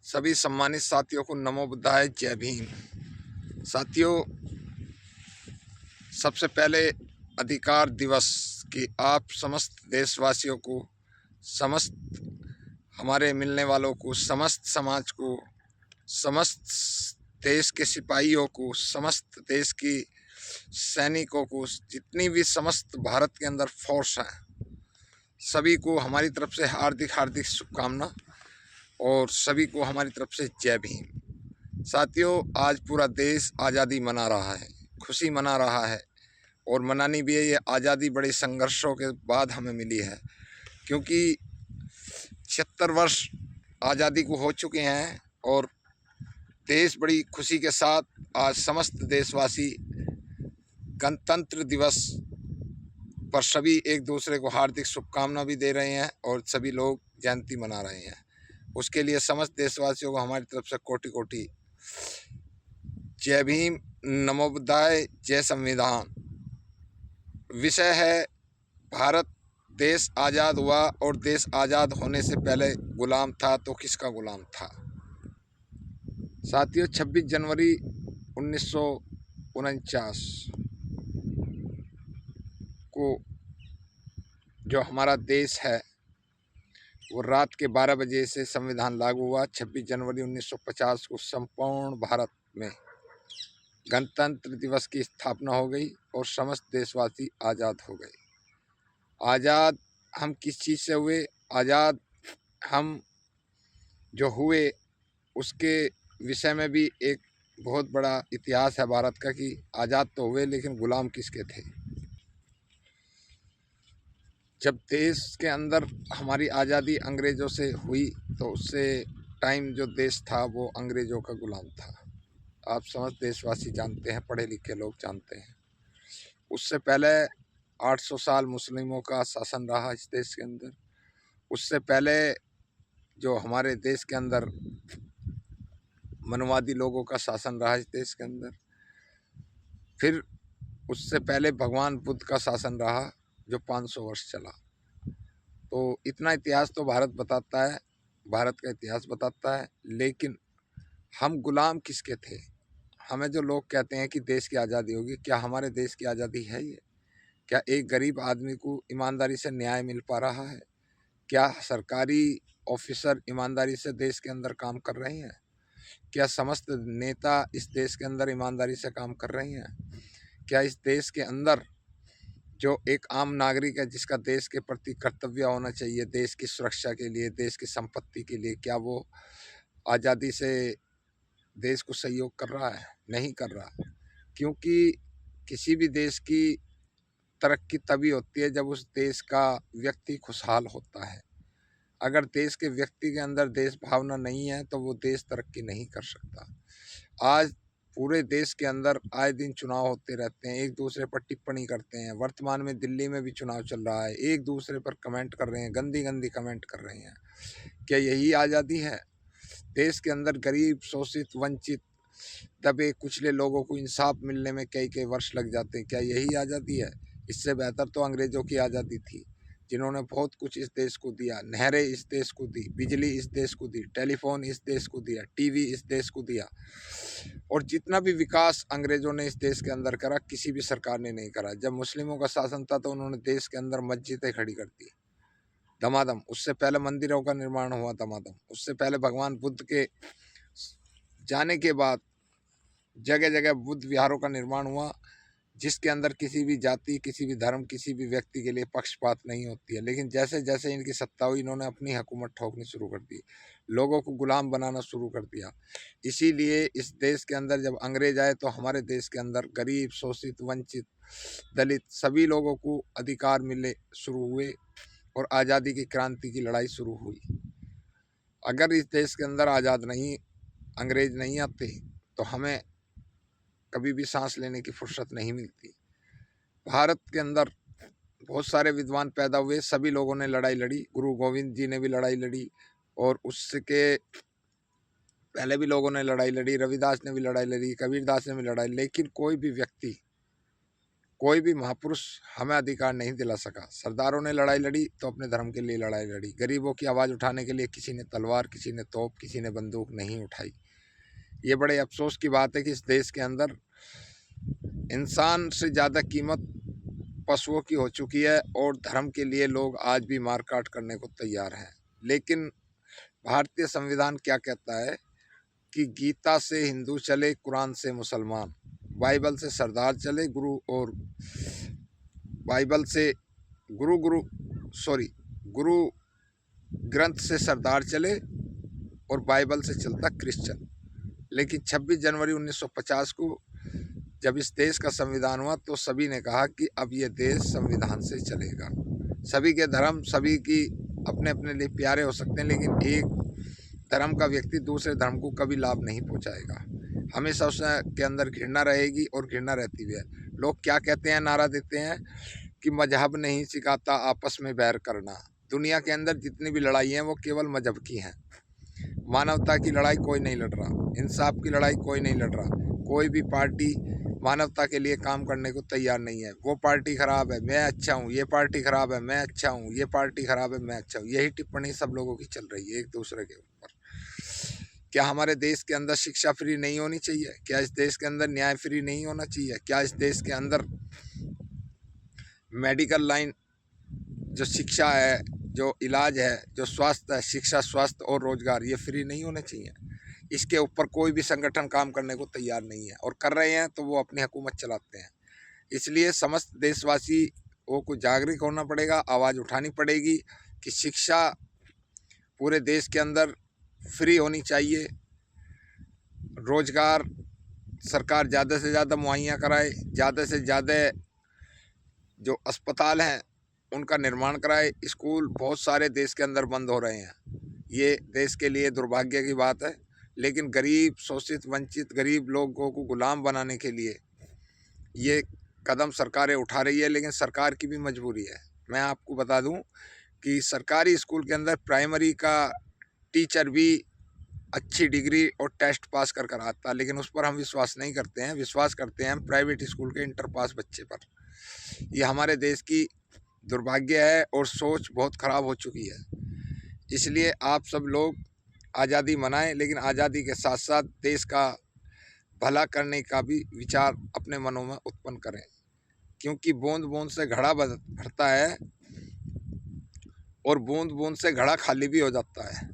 सभी सम्मानित साथियों को नमो बुद्धाय, जय भीम। साथियों, सबसे पहले अधिकार दिवस की आप समस्त देशवासियों को, समस्त हमारे मिलने वालों को, समस्त समाज को, समस्त देश के सिपाहियों को, समस्त देश की सैनिकों को, जितनी भी समस्त भारत के अंदर फोर्स हैं, सभी को हमारी तरफ से हार्दिक हार्दिक शुभकामना और सभी को हमारी तरफ से जय भीम। साथियों, आज पूरा देश आज़ादी मना रहा है, खुशी मना रहा है और मनानी भी है। ये आज़ादी बड़े संघर्षों के बाद हमें मिली है, क्योंकि 76 वर्ष आज़ादी को हो चुके हैं और देश बड़ी खुशी के साथ आज समस्त देशवासी गणतंत्र दिवस पर सभी एक दूसरे को हार्दिक शुभकामना भी दे रहे हैं और सभी लोग जयंती मना रहे हैं। उसके लिए समस्त देशवासियों को हमारी तरफ से कोटि कोटि जय भीम, नमो बुद्धाय, जय संविधान। विषय है भारत देश आज़ाद हुआ और देश आज़ाद होने से पहले गुलाम था तो किसका गुलाम था। साथियों, 26 जनवरी 1949 को जो हमारा देश है वो रात के 12 बजे से संविधान लागू हुआ। 26 जनवरी 1950 को संपूर्ण भारत में गणतंत्र दिवस की स्थापना हो गई और समस्त देशवासी आज़ाद हो गए। आज़ाद हम किस चीज़ से हुए? आज़ाद हम जो हुए उसके विषय में भी एक बहुत बड़ा इतिहास है भारत का कि आज़ाद तो हुए लेकिन गुलाम किसके थे। जब देश के अंदर हमारी आज़ादी अंग्रेज़ों से हुई तो उससे टाइम जो देश था वो अंग्रेज़ों का गुलाम था। आप समस्त देशवासी जानते हैं, पढ़े लिखे लोग जानते हैं। उससे पहले 800 साल मुस्लिमों का शासन रहा इस देश के अंदर। उससे पहले जो हमारे देश के अंदर मनवादी लोगों का शासन रहा इस देश के अंदर। फिर उससे पहले भगवान बुद्ध का शासन रहा जो 500 वर्ष चला। तो इतना इतिहास तो भारत बताता है, भारत का इतिहास बताता है। लेकिन हम गुलाम किसके थे? हमें जो लोग कहते हैं कि देश की आज़ादी होगी, क्या हमारे देश की आज़ादी है ये? क्या एक गरीब आदमी को ईमानदारी से न्याय मिल पा रहा है? क्या सरकारी ऑफिसर ईमानदारी से देश के अंदर काम कर रहे हैं? क्या समस्त नेता इस देश के अंदर ईमानदारी से काम कर रहे हैं? क्या इस देश के अंदर जो एक आम नागरिक है जिसका देश के प्रति कर्तव्य होना चाहिए, देश की सुरक्षा के लिए, देश की संपत्ति के लिए, क्या वो आज़ादी से देश को सहयोग कर रहा है? नहीं कर रहा। क्योंकि किसी भी देश की तरक्की तभी होती है जब उस देश का व्यक्ति खुशहाल होता है। अगर देश के व्यक्ति के अंदर देश भावना नहीं है तो वो देश तरक्की नहीं कर सकता। आज पूरे देश के अंदर आए दिन चुनाव होते रहते हैं, एक दूसरे पर टिप्पणी करते हैं। वर्तमान में दिल्ली में भी चुनाव चल रहा है, एक दूसरे पर कमेंट कर रहे हैं, गंदी गंदी कमेंट कर रहे हैं। क्या यही आज़ादी है? देश के अंदर गरीब, शोषित, वंचित, दबे कुचले लोगों को इंसाफ मिलने में कई कई वर्ष लग जाते हैं। क्या यही आज़ादी है? इससे बेहतर तो अंग्रेज़ों की आज़ादी थी, जिन्होंने बहुत कुछ इस देश को दिया। नहरें इस देश को दी, बिजली इस देश को दी, टेलीफोन इस देश को दिया, टीवी इस देश को दिया। और जितना भी विकास अंग्रेज़ों ने इस देश के अंदर करा, किसी भी सरकार ने नहीं करा। जब मुस्लिमों का शासन था तो उन्होंने देश के अंदर मस्जिदें खड़ी कर दी दमादम। उससे पहले मंदिरों का निर्माण हुआ दमादम। उससे पहले भगवान बुद्ध के जाने के बाद जगह जगह बुद्ध विहारों का निर्माण हुआ, जिसके अंदर किसी भी जाति, किसी भी धर्म, किसी भी व्यक्ति के लिए पक्षपात नहीं होती है। लेकिन जैसे जैसे इनकी सत्ता हुई, इन्होंने अपनी हुकूमत ठोकनी शुरू कर दी, लोगों को गुलाम बनाना शुरू कर दिया। इसीलिए इस देश के अंदर जब अंग्रेज आए तो हमारे देश के अंदर गरीब, शोषित, वंचित, दलित सभी लोगों को अधिकार मिले शुरू हुए और आज़ादी की क्रांति की लड़ाई शुरू हुई। अगर इस देश के अंदर आज़ाद नहीं, अंग्रेज नहीं आते तो हमें कभी भी सांस लेने की फुर्सत नहीं मिलती। भारत के अंदर बहुत सारे विद्वान पैदा हुए, सभी लोगों ने लड़ाई लड़ी। गुरु गोविंद जी ने भी लड़ाई लड़ी और उसके पहले भी लोगों ने लड़ाई लड़ी। रविदास ने भी लड़ाई लड़ी, कबीरदास ने भी लड़ाई। लेकिन कोई भी व्यक्ति कोई भी महापुरुष हमें अधिकार नहीं दिला सका। सरदारों ने लड़ाई लड़ी तो अपने धर्म के लिए लड़ाई लड़ी। गरीबों की आवाज़ उठाने के लिए किसी ने तलवार, किसी ने तोप, किसी ने बंदूक नहीं उठाई। ये बड़े अफसोस की बात है कि इस देश के अंदर इंसान से ज़्यादा कीमत पशुओं की हो चुकी है और धर्म के लिए लोग आज भी मार काट करने को तैयार हैं। लेकिन भारतीय संविधान क्या कहता है कि गीता से हिंदू चले, कुरान से मुसलमान, बाइबल से सरदार चले, बाइबल से गुरु ग्रंथ से सरदार चले और बाइबल से चलता क्रिश्चियन। लेकिन 26 जनवरी 1950 को जब इस देश का संविधान हुआ तो सभी ने कहा कि अब ये देश संविधान से चलेगा। सभी के धर्म सभी की अपने अपने लिए प्यारे हो सकते हैं, लेकिन एक धर्म का व्यक्ति दूसरे धर्म को कभी लाभ नहीं पहुंचाएगा। हमेशा उसके अंदर घृणा रहेगी और घृणा रहती भी है। लोग क्या कहते हैं, नारा देते हैं कि मजहब नहीं सिखाता आपस में बैर करना। दुनिया के अंदर जितनी भी लड़ाई हैं वो केवल मजहब की हैं। मानवता की लड़ाई कोई नहीं लड़ रहा, इंसाफ की लड़ाई कोई नहीं लड़ रहा। कोई भी पार्टी मानवता के लिए काम करने को तैयार नहीं है। वो पार्टी खराब है, मैं अच्छा हूँ, ये पार्टी खराब है, मैं अच्छा हूँ, ये पार्टी खराब है, मैं अच्छा हूँ। यही टिप्पणी सब लोगों की चल रही है एक दूसरे के ऊपर। क्या हमारे देश के अंदर शिक्षा फ्री नहीं होनी चाहिए? क्या इस देश के अंदर न्याय फ्री नहीं होना चाहिए? क्या इस देश के अंदर मेडिकल लाइन, जो शिक्षा है, जो इलाज है, जो स्वास्थ्य है, शिक्षा, स्वास्थ्य और रोजगार, ये फ्री नहीं होने चाहिए? इसके ऊपर कोई भी संगठन काम करने को तैयार नहीं है, और कर रहे हैं तो वो अपनी हुकूमत चलाते हैं। इसलिए समस्त देशवासियों को जागरूक होना पड़ेगा, आवाज़ उठानी पड़ेगी कि शिक्षा पूरे देश के अंदर फ्री होनी चाहिए। रोजगार सरकार ज़्यादा से ज़्यादा मुहैया कराए, ज़्यादा से ज़्यादा जो अस्पताल हैं उनका निर्माण कराए। स्कूल बहुत सारे देश के अंदर बंद हो रहे हैं, ये देश के लिए दुर्भाग्य की बात है। लेकिन गरीब, शोषित, वंचित गरीब लोगों को गुलाम बनाने के लिए ये कदम सरकारें उठा रही है, लेकिन सरकार की भी मजबूरी है। मैं आपको बता दूं कि सरकारी स्कूल के अंदर प्राइमरी का टीचर भी अच्छी डिग्री और टेस्ट पास कर आता, लेकिन उस पर हम विश्वास नहीं करते हैं। विश्वास करते हैं हम प्राइवेट स्कूल के इंटर पास बच्चे पर। ये हमारे देश की दुर्भाग्य है और सोच बहुत ख़राब हो चुकी है। इसलिए आप सब लोग आज़ादी मनाएं, लेकिन आज़ादी के साथ साथ देश का भला करने का भी विचार अपने मनों में उत्पन्न करें, क्योंकि बूंद बूंद से घड़ा भरता है और बूंद बूंद से घड़ा खाली भी हो जाता है।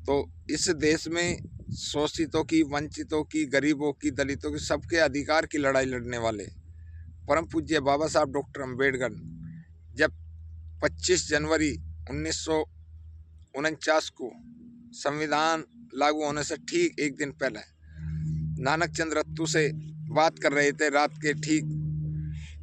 तो इस देश में शोषितों की, वंचितों की, गरीबों की, दलितों की, सबके अधिकार की लड़ाई लड़ने वाले परम पूज्य बाबा साहब डॉक्टर अम्बेडकर जब 25 जनवरी 1949 को संविधान लागू होने से ठीक एक दिन पहले नानक चंद रत्तू से बात कर रहे थे रात के ठीक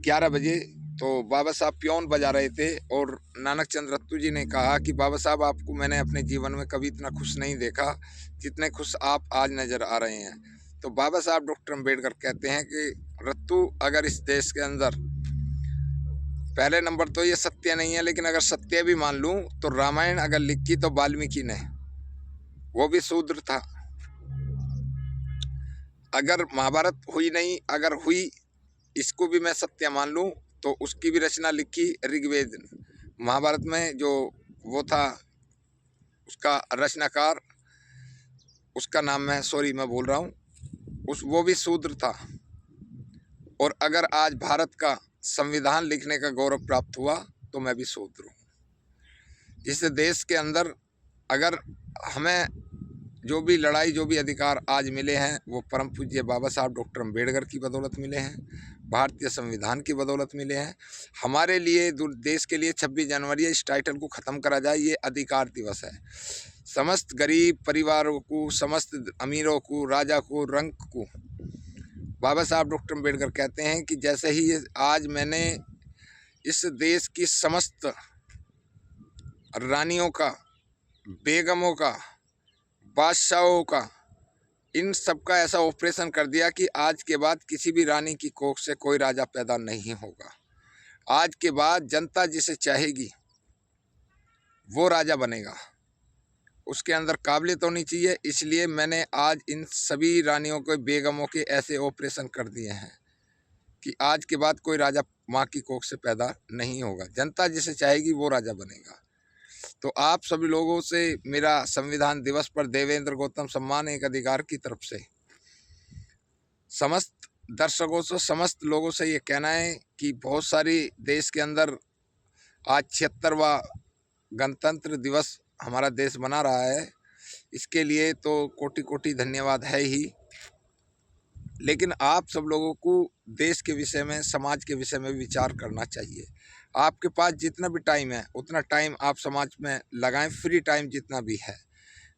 11 बजे, तो बाबा साहब प्योन बजा रहे थे और नानक चंद रत्तू जी ने कहा कि बाबा साहब, आपको मैंने अपने जीवन में कभी इतना खुश नहीं देखा जितने खुश आप आज नज़र आ रहे हैं। तो बाबा साहब डॉक्टर अम्बेडकर कहते हैं कि रत्तू, अगर इस देश के अंदर पहले नंबर तो ये सत्य नहीं है, लेकिन अगर सत्य भी मान लूँ तो रामायण अगर लिखी तो वाल्मीकि ने, वो भी शूद्र था। अगर महाभारत हुई नहीं, अगर हुई, इसको भी मैं सत्य मान लूँ, तो उसकी भी रचना लिखी ऋग्वेद। महाभारत में जो वो था उसका रचनाकार, उसका नाम मैं भूल रहा हूँ, वो भी शूद्र था। और अगर आज भारत का संविधान लिखने का गौरव प्राप्त हुआ तो मैं भी शूद्र हूँ। इस देश के अंदर अगर हमें जो भी लड़ाई, जो भी अधिकार आज मिले हैं, वो परम पूज्य बाबा साहब डॉक्टर अम्बेडकर की बदौलत मिले हैं, भारतीय संविधान की बदौलत मिले हैं। हमारे लिए, देश के लिए 26 जनवरी इस टाइटल को ख़त्म करा जाए, ये अधिकार दिवस है। समस्त गरीब परिवारों को, समस्त अमीरों को, राजा को, रंक को बाबा साहब डॉक्टर अम्बेडकर कहते हैं कि जैसे ही आज मैंने इस देश की समस्त रानियों का, बेगमों का, बादशाहों का, इन सब का ऐसा ऑपरेशन कर दिया कि आज के बाद किसी भी रानी की कोख से कोई राजा पैदा नहीं होगा। आज के बाद जनता जिसे चाहेगी वो राजा बनेगा, उसके अंदर काबिलियत होनी चाहिए। इसलिए मैंने आज इन सभी रानियों के, बेगमों के ऐसे ऑपरेशन कर दिए हैं कि आज के बाद कोई राजा माँ की कोख से पैदा नहीं होगा। जनता जिसे चाहेगी वो राजा बनेगा। तो आप सभी लोगों से मेरा संविधान दिवस पर देवेंद्र गौतम सम्मान एक अधिकार की तरफ से समस्त दर्शकों से, समस्त लोगों से ये कहना है कि बहुत सारी देश के अंदर आज 76वां गणतंत्र दिवस हमारा देश मना रहा है। इसके लिए तो कोटि कोटि धन्यवाद है ही, लेकिन आप सब लोगों को देश के विषय में, समाज के विषय में विचार करना चाहिए। आपके पास जितना भी टाइम है उतना टाइम आप समाज में लगाएं, फ्री टाइम जितना भी है।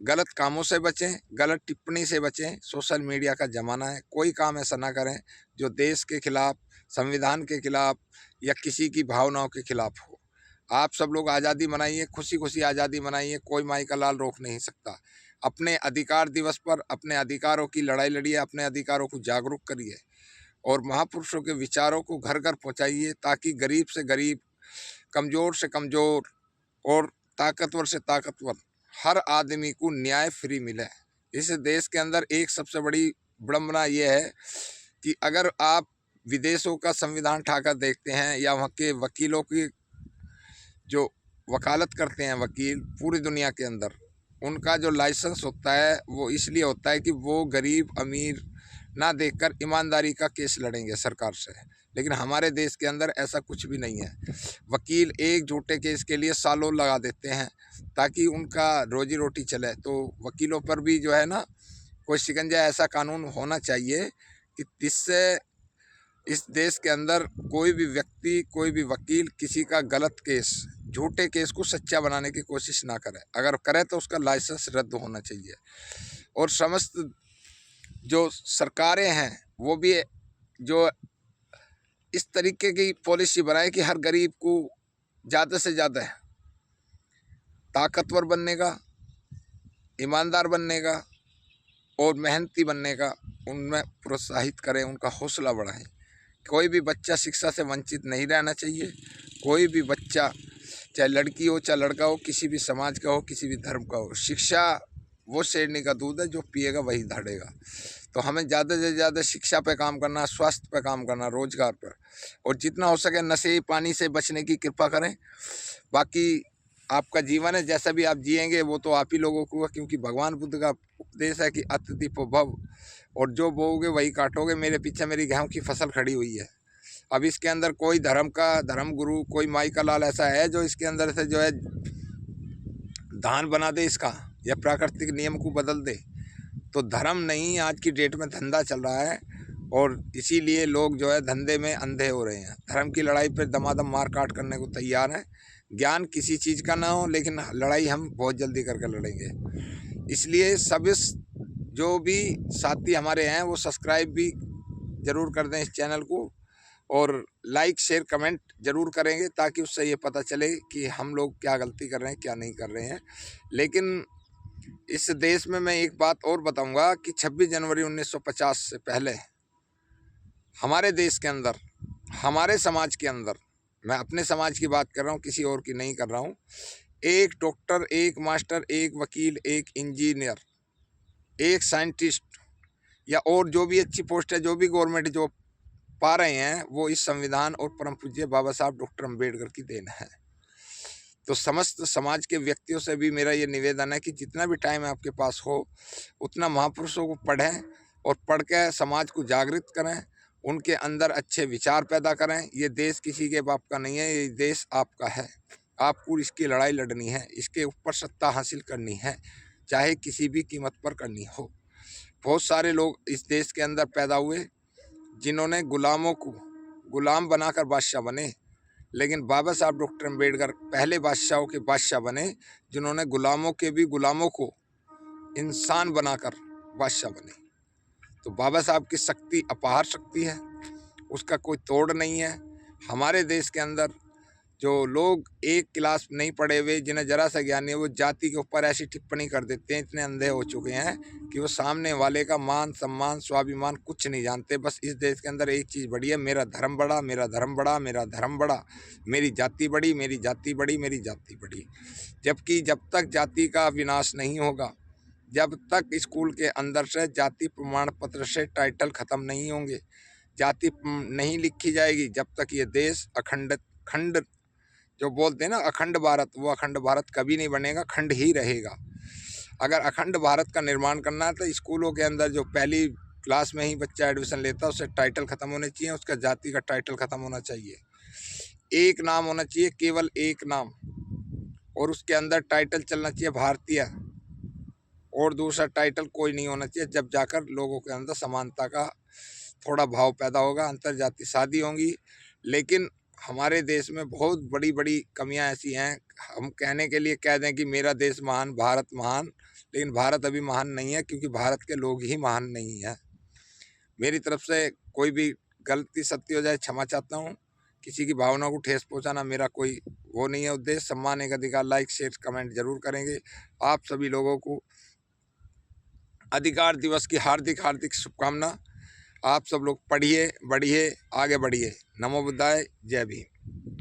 गलत कामों से बचें, गलत टिप्पणी से बचें। सोशल मीडिया का ज़माना है, कोई काम ऐसा ना करें जो देश के खिलाफ, संविधान के खिलाफ या किसी की भावनाओं के खिलाफ हो। आप सब लोग आज़ादी मनाइए, खुशी खुशी आज़ादी मनाइए, कोई माई का लाल रोक नहीं सकता। अपने अधिकार दिवस पर अपने अधिकारों की लड़ाई लड़िए, अपने अधिकारों को जागरूक करिए और महापुरुषों के विचारों को घर घर पहुँचाइए, ताकि गरीब से गरीब, कमज़ोर से कमज़ोर और ताकतवर से ताकतवर हर आदमी को न्याय फ्री मिले। इस देश के अंदर एक सबसे बड़ी विडंबना ये है कि अगर आप विदेशों का संविधान ठाकर देखते हैं या वहाँ के वकीलों की जो वकालत करते हैं वकील पूरी दुनिया के अंदर, उनका जो लाइसेंस होता है वो इसलिए होता है कि वो गरीब अमीर ना देखकर ईमानदारी का केस लड़ेंगे सरकार से। लेकिन हमारे देश के अंदर ऐसा कुछ भी नहीं है। वकील एक झूठे केस के लिए सालों लगा देते हैं ताकि उनका रोजी रोटी चले। तो वकीलों पर भी जो है ना, कोई शिकंजा ऐसा कानून होना चाहिए कि जिससे इस देश के अंदर कोई भी व्यक्ति, कोई भी वकील किसी का गलत केस, झूठे केस को सच्चा बनाने की कोशिश ना करे। अगर करे तो उसका लाइसेंस रद्द होना चाहिए। और समस्त जो सरकारें हैं वो भी जो इस तरीके की पॉलिसी बनाए कि हर गरीब को ज़्यादा से ज़्यादा ताकतवर बनने का, ईमानदार बनने का और मेहनती बनने का उनमें प्रोत्साहित करें, उनका हौसला बढ़ाएं। कोई भी बच्चा शिक्षा से वंचित नहीं रहना चाहिए। कोई भी बच्चा, चाहे लड़की हो चाहे लड़का हो, किसी भी समाज का हो, किसी भी धर्म का हो, शिक्षा वो शेरनी का दूध है, जो पिएगा वही धड़ेगा। तो हमें ज़्यादा से ज़्यादा शिक्षा पे काम करना, स्वास्थ्य पे काम करना, रोजगार पर, और जितना हो सके नशे पानी से बचने की कृपा करें। बाकी आपका जीवन है, जैसा भी आप जिएंगे वो तो आप ही लोगों को, क्योंकि भगवान बुद्ध का उपदेश है कि अतिथि भव, और जो बोओगे वही काटोगे। मेरे पीछे मेरी गेहूं की फसल खड़ी हुई है। अब इसके अंदर कोई धर्म का, धर्म गुरु, कोई माई का लाल ऐसा है जो इसके अंदर से जो है धान बना दे इसका, या प्राकृतिक नियम को बदल दे। तो धर्म नहीं, आज की डेट में धंधा चल रहा है, और इसीलिए लोग जो है धंधे में अंधे हो रहे हैं। धर्म की लड़ाई पर दमादम मार काट करने को तैयार हैं। ज्ञान किसी चीज़ का ना हो, लेकिन लड़ाई हम बहुत जल्दी करके लड़ेंगे। इसलिए सब इस जो भी साथी हमारे हैं वो सब्सक्राइब भी ज़रूर कर दें इस चैनल को, और लाइक शेयर कमेंट ज़रूर करेंगे, ताकि उससे ये पता चले कि हम लोग क्या गलती कर रहे हैं, क्या नहीं कर रहे हैं। लेकिन इस देश में मैं एक बात और बताऊंगा कि 26 जनवरी 1950 से पहले हमारे देश के अंदर, हमारे समाज के अंदर, मैं अपने समाज की बात कर रहा हूँ, किसी और की नहीं कर रहा हूँ, एक डॉक्टर, एक मास्टर, एक वकील, एक इंजीनियर, एक साइंटिस्ट, या और जो भी अच्छी पोस्ट है, जो भी गवर्नमेंट जॉब पा रहे हैं, वो इस संविधान और परम पूज्य बाबा साहब डॉक्टर अम्बेडकर की देन है। तो समस्त समाज के व्यक्तियों से भी मेरा ये निवेदन है कि जितना भी टाइम आपके पास हो उतना महापुरुषों को पढ़ें, और पढ़ के समाज को जागृत करें, उनके अंदर अच्छे विचार पैदा करें। ये देश किसी के बाप का नहीं है, ये देश आपका है। आपको इसकी लड़ाई लड़नी है, इसके ऊपर सत्ता हासिल करनी है, चाहे किसी भी कीमत पर करनी हो। बहुत सारे लोग इस देश के अंदर पैदा हुए जिन्होंने गुलामों को गुलाम बनाकर बादशाह बने, लेकिन बाबा साहब डॉक्टर अम्बेडकर पहले बादशाहों के बादशाह बने जिन्होंने गुलामों के भी गुलामों को इंसान बनाकर बादशाह बने। तो बाबा साहब की शक्ति अपार शक्ति है, उसका कोई तोड़ नहीं है। हमारे देश के अंदर जो लोग एक क्लास नहीं पढ़े हुए, जिन्हें जरा सा ज्ञान नहीं है, वो जाति के ऊपर ऐसी टिप्पणी कर देते हैं, इतने अंधे हो चुके हैं कि वो सामने वाले का मान सम्मान स्वाभिमान कुछ नहीं जानते। बस इस देश के अंदर एक चीज़ बड़ी है, मेरा धर्म बड़ा, मेरा धर्म बड़ा, मेरा धर्म बड़ा, मेरी जाति बड़ी, मेरी जाति बड़ी, मेरी जाति बड़ी। जबकि जब तक जाति का विनाश नहीं होगा, जब तक स्कूल के अंदर से जाति प्रमाण पत्र से टाइटल ख़त्म नहीं होंगे, जाति नहीं लिखी जाएगी जब तक ये देश खंड जो बोलते हैं ना अखंड भारत, वो अखंड भारत कभी नहीं बनेगा, खंड ही रहेगा। अगर अखंड भारत का निर्माण करना है तो स्कूलों के अंदर जो पहली क्लास में ही बच्चा एडमिशन लेता है उससे टाइटल खत्म होने चाहिए, उसका जाति का टाइटल खत्म होना चाहिए। एक नाम होना चाहिए, केवल एक नाम, और उसके अंदर टाइटल चलना चाहिए भारतीय, और दूसरा टाइटल कोई नहीं होना चाहिए। जब जाकर लोगों के अंदर समानता का थोड़ा भाव पैदा होगा, अंतर जाति शादी होंगी। लेकिन हमारे देश में बहुत बड़ी बड़ी कमियां ऐसी हैं, हम कहने के लिए कह दें कि मेरा देश महान, भारत महान, लेकिन भारत अभी महान नहीं है, क्योंकि भारत के लोग ही महान नहीं है। मेरी तरफ से कोई भी गलती सत्य हो जाए क्षमा चाहता हूँ। किसी की भावना को ठेस पहुंचाना मेरा कोई वो नहीं है उद्देश्य। सम्मान एक अधिकार, लाइक शेयर कमेंट जरूर करेंगे। आप सभी लोगों को अधिकार दिवस की हार्दिक हार्दिक शुभकामना। आप सब लोग पढ़िए, बढ़िए, आगे बढ़िए। नमो बुद्धाय, जय भीम।